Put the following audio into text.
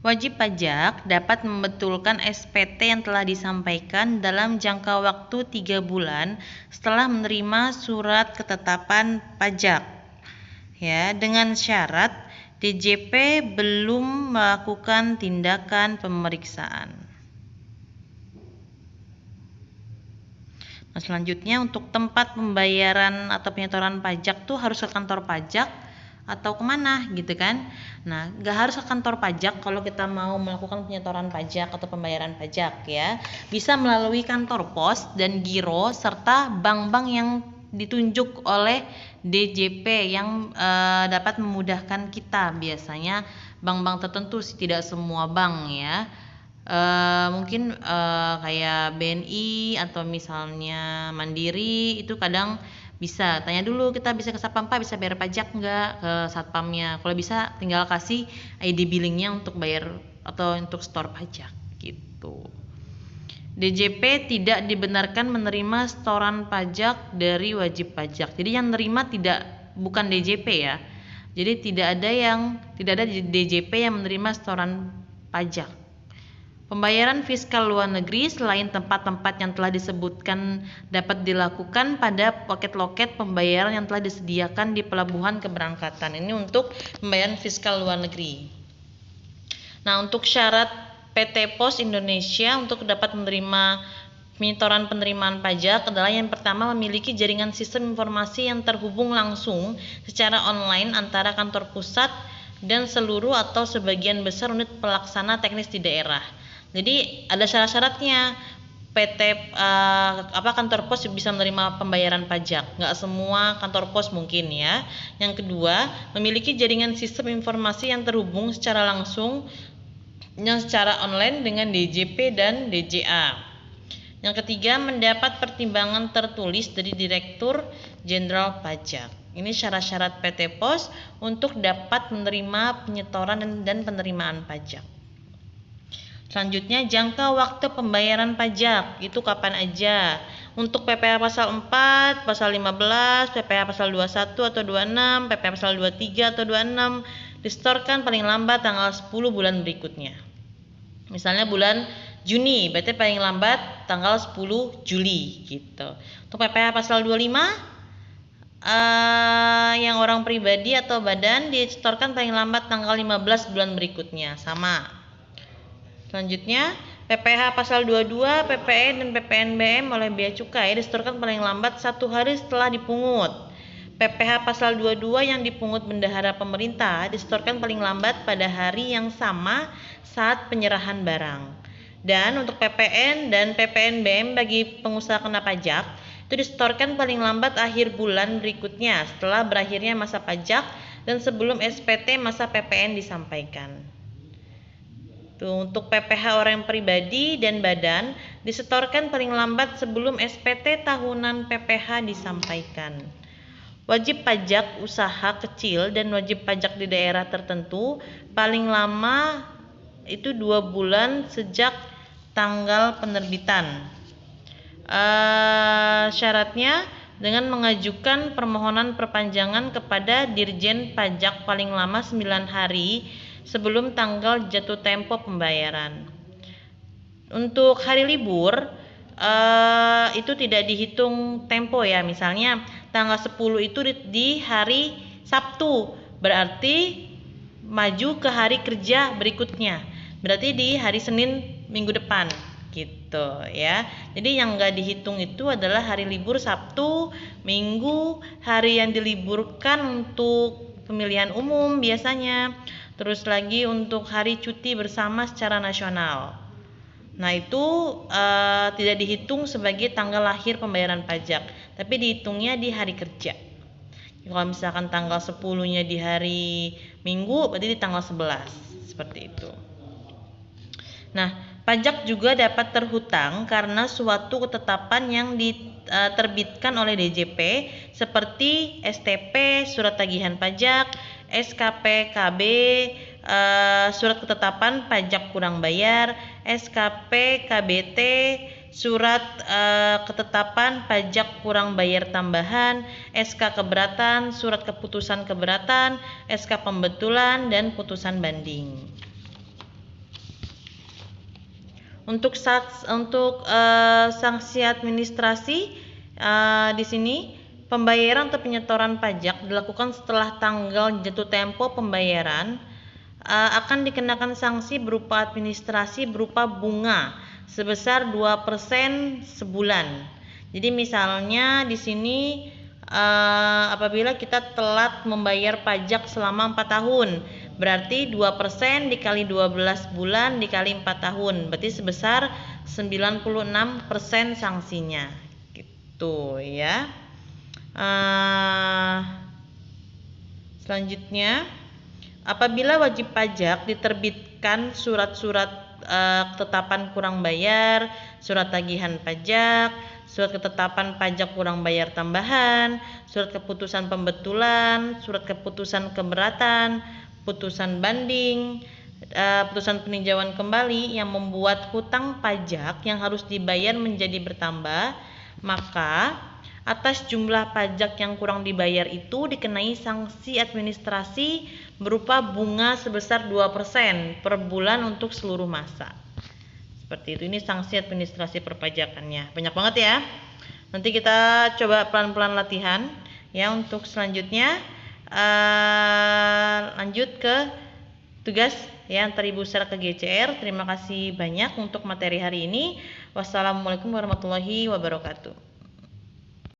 Wajib pajak dapat membetulkan SPT yang telah disampaikan dalam jangka waktu 3 bulan setelah menerima surat ketetapan pajak. Ya, dengan syarat DJP belum melakukan tindakan pemeriksaan. Nah, selanjutnya untuk tempat pembayaran atau penyetoran pajak tuh harus ke kantor pajak atau kemana gitu kan. Nah, gak harus ke kantor pajak kalau kita mau melakukan penyetoran pajak atau pembayaran pajak ya. Bisa melalui kantor pos dan giro serta bank-bank yang ditunjuk oleh DJP yang dapat memudahkan kita. Biasanya bank-bank tertentu sih, tidak semua bank ya. Mungkin kayak BNI atau misalnya Mandiri itu kadang bisa tanya dulu, kita bisa ke Satpam, Pak bisa bayar pajak nggak, ke Satpamnya. Kalau bisa tinggal kasih ID billingnya untuk bayar atau untuk store pajak gitu. DJP tidak dibenarkan menerima setoran pajak dari wajib pajak. Jadi yang menerima bukan DJP ya. Jadi tidak ada DJP yang menerima setoran pajak. Pembayaran fiskal luar negeri selain tempat-tempat yang telah disebutkan dapat dilakukan pada loket-loket pembayaran yang telah disediakan di pelabuhan keberangkatan. Ini untuk pembayaran fiskal luar negeri. Nah, untuk syarat PT Pos Indonesia untuk dapat menerima penyetoran penerimaan pajak adalah yang pertama, memiliki jaringan sistem informasi yang terhubung langsung secara online antara kantor pusat dan seluruh atau sebagian besar unit pelaksana teknis di daerah. Jadi ada syarat-syaratnya. Kantor pos bisa menerima pembayaran pajak. Nggak semua kantor pos mungkin ya. Yang kedua, memiliki jaringan sistem informasi yang terhubung secara langsung yang secara online dengan DJP dan DJA. Yang ketiga, mendapat pertimbangan tertulis dari Direktur Jenderal Pajak. Ini syarat-syarat PT Pos untuk dapat menerima penyetoran dan penerimaan pajak. Selanjutnya, jangka waktu pembayaran pajak itu kapan aja. Untuk PPh pasal 4, pasal 15, PPh pasal 21 atau 26, PPh pasal 23 atau 26 disetorkan paling lambat tanggal 10 bulan berikutnya. Misalnya bulan Juni, berarti paling lambat tanggal 10 Juli gitu. Untuk PPh pasal 25 yang orang pribadi atau badan disetorkan paling lambat tanggal 15 bulan berikutnya, sama. Selanjutnya, PPh pasal 22, PPN dan PPNBM oleh Bea Cukai disetorkan paling lambat 1 hari setelah dipungut. PPh pasal 22 yang dipungut bendahara pemerintah disetorkan paling lambat pada hari yang sama saat penyerahan barang. Dan untuk PPN dan PPNBM bagi pengusaha kena pajak itu disetorkan paling lambat akhir bulan berikutnya setelah berakhirnya masa pajak dan sebelum SPT masa PPN disampaikan. Untuk PPh orang pribadi dan badan disetorkan paling lambat sebelum SPT tahunan PPh disampaikan. Wajib pajak usaha kecil dan wajib pajak di daerah tertentu paling lama itu 2 bulan sejak tanggal penerbitan. Syaratnya dengan mengajukan permohonan perpanjangan kepada Dirjen Pajak paling lama 9 hari sebelum tanggal jatuh tempo pembayaran. Untuk hari libur itu tidak dihitung tempo ya. Misalnya tanggal 10 itu di hari Sabtu, berarti maju ke hari kerja berikutnya. Berarti di hari Senin minggu depan gitu ya. Jadi yang enggak dihitung itu adalah hari libur Sabtu, Minggu, hari yang diliburkan untuk pemilihan umum biasanya. Terus lagi untuk hari cuti bersama secara nasional. Nah itu tidak dihitung sebagai tanggal lahir pembayaran pajak, tapi dihitungnya di hari kerja. Kalau misalkan tanggal 10-nya di hari Minggu, berarti di tanggal 11, seperti itu. Nah, pajak juga dapat terhutang karena suatu ketetapan yang diterbitkan oleh DJP seperti STP, surat tagihan pajak, SKP KB, surat ketetapan pajak kurang bayar, SKP KBT, surat ketetapan pajak kurang bayar tambahan, SK keberatan, surat keputusan keberatan, SK pembetulan, dan putusan banding. Untuk sanksi administrasi di sini pembayaran atau penyetoran pajak dilakukan setelah tanggal jatuh tempo pembayaran akan dikenakan sanksi berupa administrasi berupa bunga sebesar 2% sebulan. Jadi misalnya di sini apabila kita telat membayar pajak selama 4 tahun, berarti 2% dikali 12 bulan dikali 4 tahun, berarti sebesar 96% sanksinya. Gitu ya. Selanjutnya, apabila wajib pajak diterbitkan surat-surat ketetapan kurang bayar, surat tagihan pajak, surat ketetapan pajak kurang bayar tambahan, surat keputusan pembetulan, surat keputusan keberatan, putusan banding, putusan peninjauan kembali yang membuat hutang pajak yang harus dibayar menjadi bertambah, maka atas jumlah pajak yang kurang dibayar itu dikenai sanksi administrasi berupa bunga sebesar 2% per bulan untuk seluruh masa. Seperti itu, ini sanksi administrasi perpajakannya. Banyak banget ya. Nanti kita coba pelan-pelan latihan ya. Untuk selanjutnya lanjut ke tugas ya antar ibu secara ke GCR. Terima kasih banyak untuk materi hari ini. Wassalamualaikum warahmatullahi wabarakatuh.